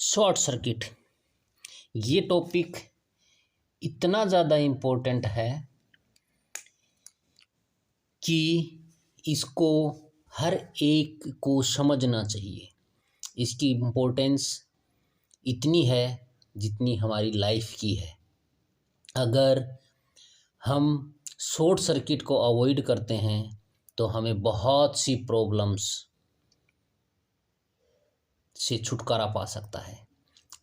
Short circuit, ये topic इतना ज़्यादा इम्पोर्टेंट है कि इसको हर एक को समझना चाहिए। इसकी इम्पोर्टेंस इतनी है जितनी हमारी लाइफ की है। अगर हम शॉर्ट सर्किट को अवॉइड करते हैं तो हमें बहुत सी प्रॉब्लम्स से छुटकारा पा सकता है।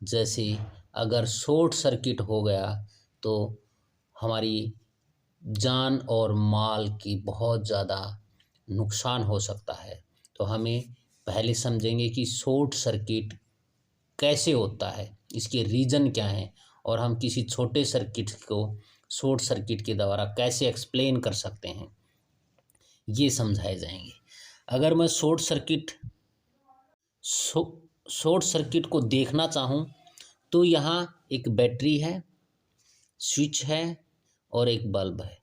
जैसे अगर शॉर्ट सर्किट हो गया तो हमारी जान और माल की बहुत ज़्यादा नुकसान हो सकता है। तो हमें पहले समझेंगे कि शॉर्ट सर्किट कैसे होता है, इसके रीज़न क्या हैं और हम किसी छोटे सर्किट को शॉर्ट सर्किट के द्वारा कैसे एक्सप्लेन कर सकते हैं, ये समझाए जाएंगे। अगर मैं शॉर्ट सर्किट को देखना चाहूँ तो यहाँ एक बैटरी है, स्विच है और एक बल्ब है।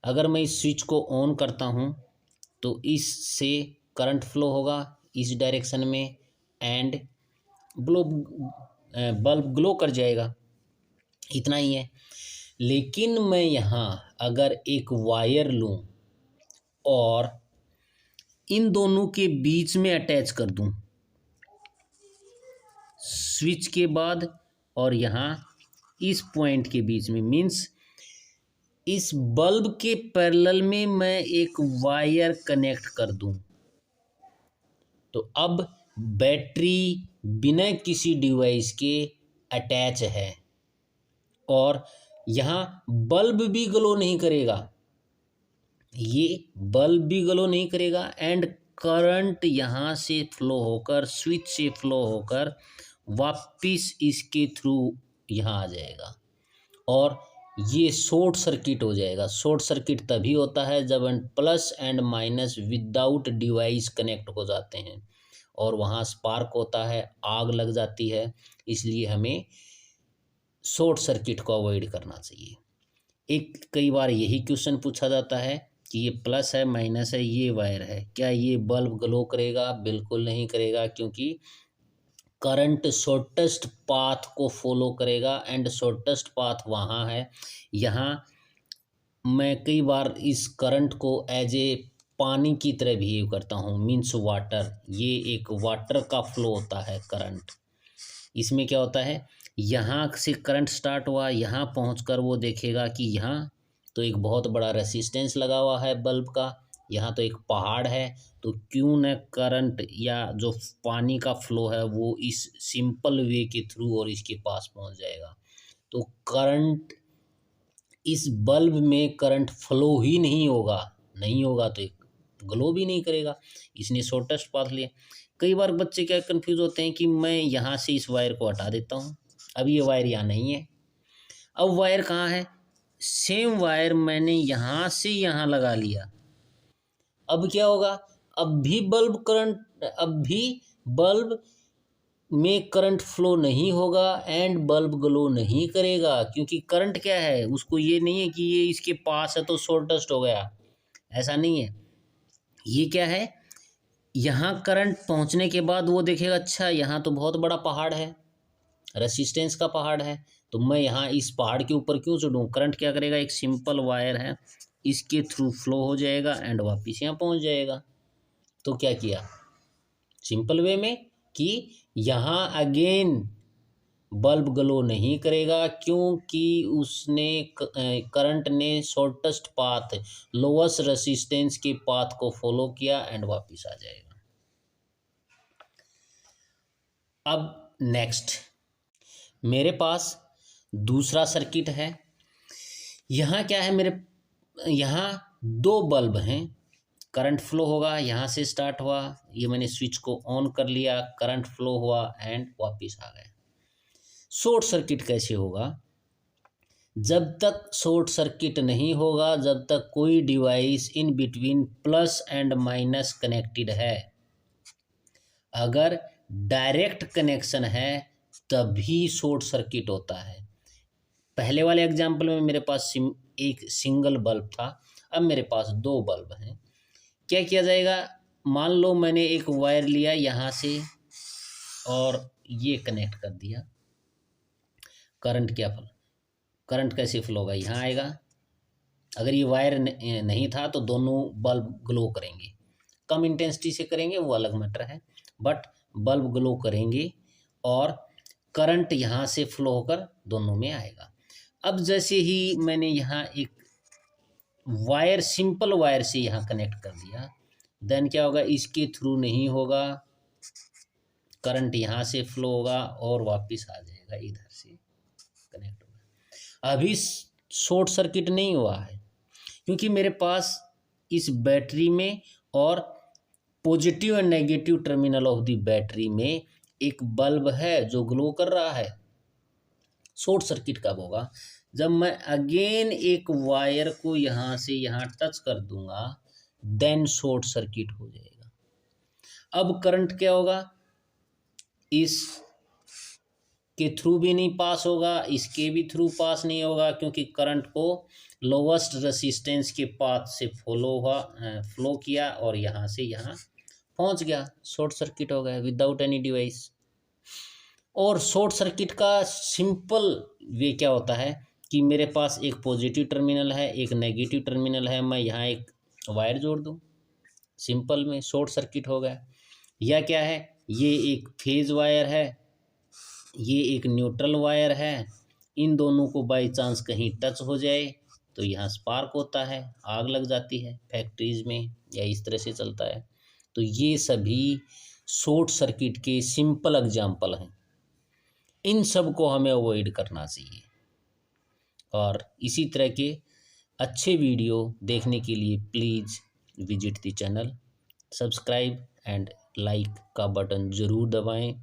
अगर मैं इस स्विच को ऑन करता हूँ तो इससे करंट फ्लो होगा इस डायरेक्शन में एंड बल्ब ग्लो कर जाएगा, इतना ही है। लेकिन मैं यहाँ अगर एक वायर लूँ और इन दोनों के बीच में अटैच कर दूँ स्विच के बाद और यहाँ इस पॉइंट के बीच में, मीन्स इस बल्ब के पैरेलल में मैं एक वायर कनेक्ट कर दूं, तो अब बैटरी बिना किसी डिवाइस के अटैच है और यहाँ बल्ब भी ग्लो नहीं करेगा, ये बल्ब भी ग्लो नहीं करेगा एंड करंट यहाँ से फ्लो होकर, स्विच से फ्लो होकर वापिस इसके थ्रू यहाँ आ जाएगा और ये शॉर्ट सर्किट हो जाएगा। शॉर्ट सर्किट तभी होता है जब plus and minus without device connect हो जाते हैं और वहाँ स्पार्क होता है, आग लग जाती है। इसलिए हमें शॉर्ट सर्किट को अवॉइड करना चाहिए। एक कई बार यही क्वेश्चन पूछा जाता है कि ये प्लस है, माइनस है, ये वायर है, क्या ये बल्ब ग्लो करेगा? बिल्कुल नहीं करेगा, क्योंकि करंट शॉर्टेस्ट पाथ को फॉलो करेगा एंड शॉर्टेस्ट पाथ वहाँ है। यहाँ मैं कई बार इस करंट को एज ए पानी की तरह बिहेव करता हूँ, मीन्स वाटर। ये एक वाटर का फ्लो होता है करंट। इसमें क्या होता है, यहाँ से करंट स्टार्ट हुआ, यहाँ पहुँचकर वो देखेगा कि यहाँ तो एक बहुत बड़ा रेसिस्टेंस लगा हुआ है बल्ब का, यहाँ तो एक पहाड़ है, तो क्यों न करंट या जो पानी का फ्लो है वो इस सिंपल वे के थ्रू और इसके पास पहुंच जाएगा। तो करंट इस बल्ब में करंट फ्लो ही नहीं होगा तो एक ग्लो भी नहीं करेगा, इसने शॉर्टेस्ट पाथ लिया। कई बार बच्चे क्या कंफ्यूज होते हैं कि मैं यहाँ से इस वायर को हटा देता हूँ, अब ये वायर यहाँ नहीं है, अब वायर कहाँ है? सेम वायर मैंने यहाँ से यहाँ लगा लिया, अब क्या होगा? अब भी बल्ब में करंट फ्लो नहीं होगा एंड बल्ब ग्लो नहीं करेगा, क्योंकि करंट क्या है, उसको ये नहीं है कि ये इसके पास है तो शॉर्टेस्ट हो गया, ऐसा नहीं है। ये क्या है, यहाँ करंट पहुँचने के बाद वो देखेगा अच्छा यहाँ तो बहुत बड़ा पहाड़ है, रेसिस्टेंस का पहाड़ है, तो मैं यहाँ इस पहाड़ के ऊपर क्यों चढ़ूँ? करंट क्या करेगा, एक सिंपल वायर है, इसके थ्रू फ्लो हो जाएगा एंड वापिस यहाँ पहुँच जाएगा। तो क्या किया सिंपल वे में कि यहाँ अगेन बल्ब ग्लो नहीं करेगा, क्योंकि उसने करंट ने शॉर्टेस्ट पाथ, लोएस्ट रेसिस्टेंस के पाथ को फॉलो किया एंड वापिस आ जाएगा। अब नेक्स्ट मेरे पास दूसरा सर्किट है। यहाँ क्या है, मेरे यहाँ दो बल्ब हैं, करंट फ्लो होगा, यहाँ से स्टार्ट हुआ, ये मैंने स्विच को ऑन कर लिया, करंट फ्लो हुआ एंड वापस आ गया। शॉर्ट सर्किट कैसे होगा? जब तक शॉर्ट सर्किट नहीं होगा, जब तक कोई device in between plus and minus connected है। अगर डायरेक्ट कनेक्शन है तभी शॉर्ट सर्किट होता है। पहले वाले एग्जाम्पल में मेरे पास एक सिंगल बल्ब था, अब मेरे पास दो बल्ब हैं। क्या किया जाएगा, मान लो मैंने एक वायर लिया यहाँ से और ये कनेक्ट कर दिया। करंट कैसे फ्लो होगा, यहाँ आएगा। अगर ये वायर नहीं था तो दोनों बल्ब ग्लो करेंगे, कम इंटेंसिटी से करेंगे वो अलग मैटर है, बट बल्ब ग्लो करेंगे और करंट यहाँ से फ्लो होकर दोनों में आएगा। अब जैसे ही मैंने यहाँ एक वायर, सिंपल वायर से यहाँ कनेक्ट कर दिया, देन क्या होगा, इसके थ्रू नहीं होगा, करंट यहाँ से फ्लो होगा और वापस आ जाएगा, इधर से कनेक्ट होगा। अभी शॉर्ट सर्किट नहीं हुआ है क्योंकि मेरे पास इस बैटरी में और positive and negative terminal of the battery में एक बल्ब है जो ग्लो कर रहा है। शॉर्ट सर्किट कब होगा, जब मैं अगेन एक वायर को यहाँ से यहाँ टच कर दूंगा, देन शॉर्ट सर्किट हो जाएगा। अब करंट क्या होगा, इस के थ्रू भी नहीं पास होगा, इसके भी थ्रू पास नहीं होगा, क्योंकि करंट को लोवेस्ट रेसिस्टेंस के पाथ से फ्लो किया और यहाँ से यहाँ पहुँच गया, शॉर्ट सर्किट हो गया विदाउट एनी डिवाइस। और शॉर्ट सर्किट का सिंपल वे क्या होता है कि मेरे पास एक पॉजिटिव टर्मिनल है, एक नेगेटिव टर्मिनल है, मैं यहाँ एक वायर जोड़ दूँ, सिंपल में शॉर्ट सर्किट हो गया। या क्या है, ये एक फेज वायर है, ये एक न्यूट्रल वायर है, इन दोनों को बाई चांस कहीं टच हो जाए तो यहाँ स्पार्क होता है, आग लग जाती है फैक्ट्रीज में, या इस तरह से चलता है। तो ये सभी शॉर्ट सर्किट के सिंपल एग्जाम्पल हैं, इन सब को हमें अवॉइड करना चाहिए। और इसी तरह के अच्छे वीडियो देखने के लिए please visit the channel, subscribe and like का बटन ज़रूर दबाएं।